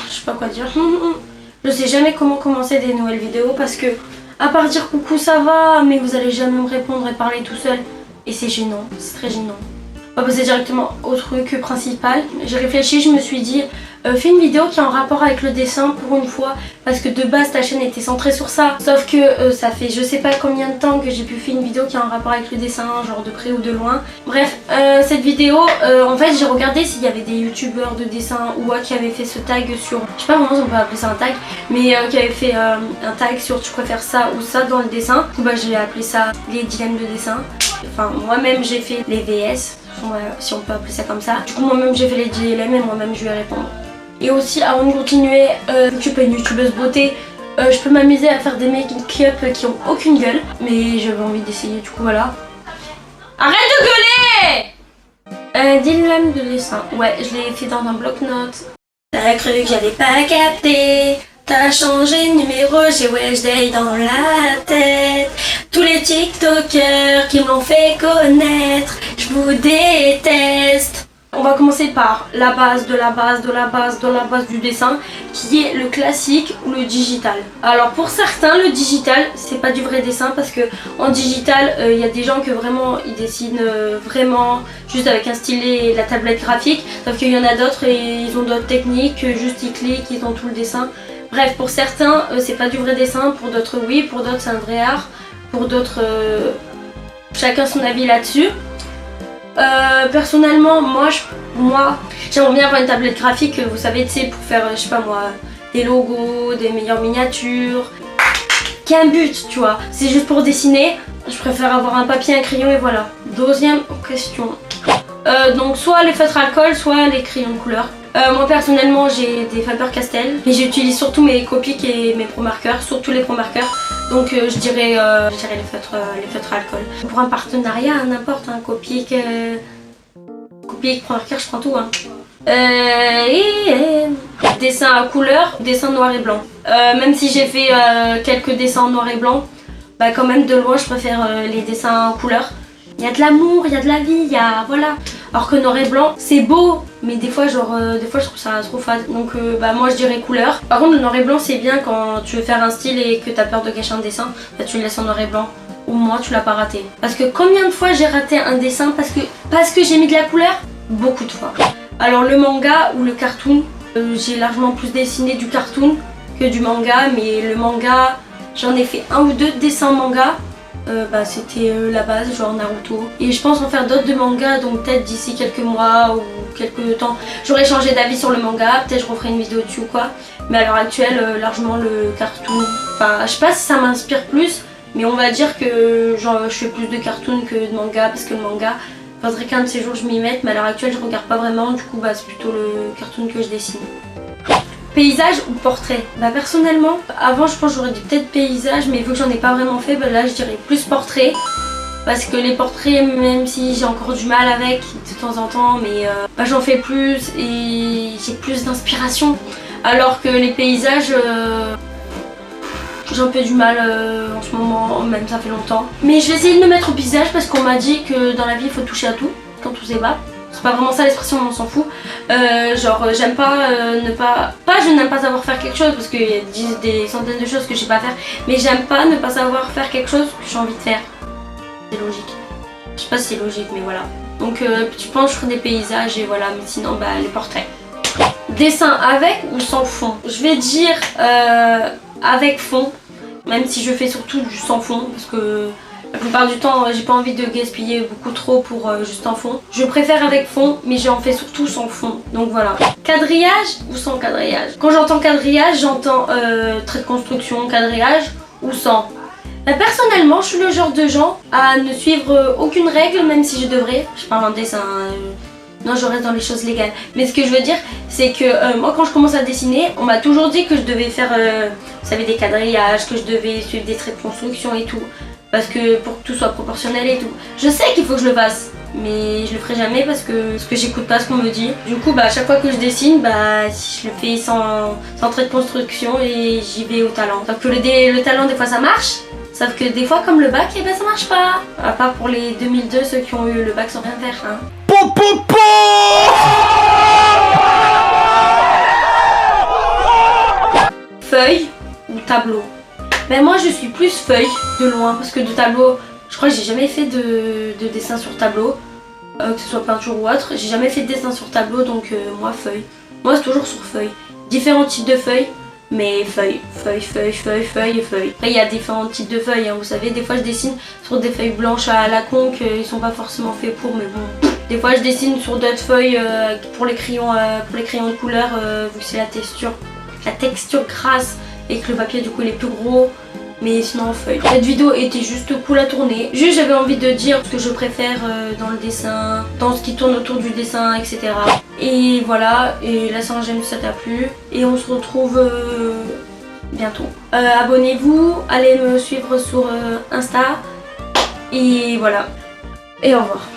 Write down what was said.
je sais pas quoi dire. Je sais jamais comment commencer des nouvelles vidéos parce que à part dire coucou ça va, mais vous allez jamais me répondre et parler tout seul. Et c'est gênant, c'est très gênant. On va passer directement au truc principal. J'ai réfléchi, je me suis dit, fais une vidéo qui est en rapport avec le dessin pour une fois. Parce que de base ta chaîne était centrée sur ça. Sauf que ça fait je sais pas combien de temps que j'ai pu faire une vidéo qui est en rapport avec le dessin, genre de près ou de loin. Bref, cette vidéo, en fait j'ai regardé s'il y avait des youtubeurs de dessin ou qui avaient fait ce tag sur, je sais pas vraiment si on peut appeler ça un tag, mais qui avaient fait un tag sur tu préfères ça ou ça dans le dessin. Du coup bah j'ai appelé ça les dilemmes de dessin. Enfin moi-même j'ai fait les VS. Ouais, si on peut appeler ça comme ça. Du coup moi-même j'ai fait les dilemmes et moi-même je vais répondre. Et aussi avant de continuer, vu que je suis pas une youtubeuse beauté, je peux m'amuser à faire des make-up qui ont aucune gueule. Mais j'avais envie d'essayer, du coup voilà. Arrête de gueuler! Dilemme de dessin, ouais je l'ai fait dans un bloc-notes. T'as cru que j'avais pas capté? T'as changé de numéro, j'ai Wednesday dans la tête. Tous les tiktokers qui m'ont fait connaître, je vous déteste. On va commencer par la base de la base de la base de la base du dessin, qui est le classique ou le digital. Alors pour certains le digital c'est pas du vrai dessin parce que en digital il y a des gens que vraiment ils dessinent vraiment juste avec un stylet et la tablette graphique, sauf qu'il y en a d'autres et ils ont d'autres techniques, juste ils cliquent, ils ont tout le dessin. Bref, pour certains c'est pas du vrai dessin, pour d'autres oui, pour d'autres c'est un vrai art, pour d'autres chacun son avis là-dessus. Personnellement moi j'aimerais bien avoir une tablette graphique, vous savez, tu sais, pour faire je sais pas moi des logos, des meilleures miniatures, qui a un but, tu vois, c'est juste pour dessiner. Je préfère avoir un papier, un crayon et voilà. Deuxième question, donc soit les feutres alcool, soit les crayons de couleur. Moi personnellement j'ai des Faber-Castell, mais j'utilise surtout mes Copic et mes Pro marqueurs, surtout les Pro marqueurs. Donc je dirais les feutres alcool. Pour un partenariat, n'importe, un Copic, Copic, Pro marqueur, je prends tout. Hein. Dessin à couleur, dessin noir et blanc. Même si j'ai fait quelques dessins en noir et blanc, bah quand même de loin je préfère les dessins en couleur. Il y a de l'amour, il y a de la vie, il y a voilà. Alors que noir et blanc c'est beau, mais des fois genre des fois je trouve ça trop fade. Donc bah moi je dirais couleur. Par contre le noir et blanc c'est bien quand tu veux faire un style et que tu as peur de gâcher un dessin, bah tu le laisses en noir et blanc. Au moins tu l'as pas raté. Parce que combien de fois j'ai raté un dessin parce que j'ai mis de la couleur? Beaucoup de fois. Alors le manga ou le cartoon, j'ai largement plus dessiné du cartoon que du manga, mais le manga j'en ai fait un ou deux dessins manga. Bah, c'était la base, genre Naruto. Et je pense en faire d'autres de manga, donc peut-être d'ici quelques mois ou quelques temps j'aurai changé d'avis sur le manga, peut-être je referai une vidéo dessus ou quoi. Mais à l'heure actuelle, largement le cartoon. Enfin, je sais pas si ça m'inspire plus, mais on va dire que genre, je fais plus de cartoon que de manga, parce que le manga, faudrait qu'un de ces jours je m'y mette, mais à l'heure actuelle je regarde pas vraiment, du coup bah, c'est plutôt le cartoon que je dessine. Paysage ou portrait? Bah personnellement, avant je pense j'aurais dit peut-être paysage, mais vu que j'en ai pas vraiment fait, bah là je dirais plus portrait. Parce que les portraits, même si j'ai encore du mal avec de temps en temps, mais bah, j'en fais plus et j'ai plus d'inspiration. Alors que les paysages, j'ai un peu du mal en ce moment, même ça fait longtemps. Mais je vais essayer de me mettre au paysage parce qu'on m'a dit que dans la vie il faut toucher à tout quand tout s'ébat. C'est pas vraiment ça l'expression, on s'en fout. Genre j'aime pas je n'aime pas savoir faire quelque chose parce qu'il y a des centaines de choses que je sais pas faire. Mais j'aime pas ne pas savoir faire quelque chose que j'ai envie de faire. C'est logique. Je sais pas si c'est logique mais voilà. Donc je pense que je ferai des paysages et voilà, mais sinon bah les portraits. Dessin avec ou sans fond? Je vais dire avec fond. Même si je fais surtout du sans fond parce que la plupart du temps, j'ai pas envie de gaspiller beaucoup trop pour juste un fond. Je préfère avec fond, mais j'en fais surtout sans fond. Donc voilà. Quadrillage ou sans quadrillage? Quand j'entends quadrillage, j'entends trait de construction, quadrillage ou sans. Bah, personnellement, je suis le genre de gens à ne suivre aucune règle, même si je devrais. Je parle en dessin. Non, je reste dans les choses légales. Mais ce que je veux dire, c'est que moi, quand je commence à dessiner, on m'a toujours dit que je devais faire, vous savez, des quadrillages, que je devais suivre des traits de construction et tout. Parce que pour que tout soit proportionnel et tout. Je sais qu'il faut que je le fasse, mais je le ferai jamais parce que j'écoute pas ce qu'on me dit. Du coup bah à chaque fois que je dessine, bah je le fais sans trait de construction et j'y vais au talent. Sauf que le talent des fois ça marche, sauf que des fois comme le bac, et ben ça marche pas. À part pour les 2002, ceux qui ont eu le bac sans rien faire. Hein. feuille ou tableau? Ben moi je suis plus feuille de loin parce que de tableau, je crois que j'ai jamais fait de dessin sur tableau, que ce soit peinture ou autre. J'ai jamais fait de dessin sur tableau donc moi feuille. Moi c'est toujours sur feuille. Différents types de feuilles, mais feuille et feuille. Après il y a différents types de feuilles, hein. Vous savez, des fois je dessine sur des feuilles blanches à la conque, ils sont pas forcément faits pour, mais bon. Des fois je dessine sur d'autres feuilles pour les crayons de couleur, vu que c'est la texture grasse et que le papier du coup il est plus gros. Mais sinon en feuille. Cette vidéo était juste cool à tourner. Juste j'avais envie de dire ce que je préfère dans le dessin, dans ce qui tourne autour du dessin, etc. Et voilà, et la Saint-James ça t'a plu. Et on se retrouve bientôt. Abonnez-vous, allez me suivre sur Insta. Et voilà. Et au revoir.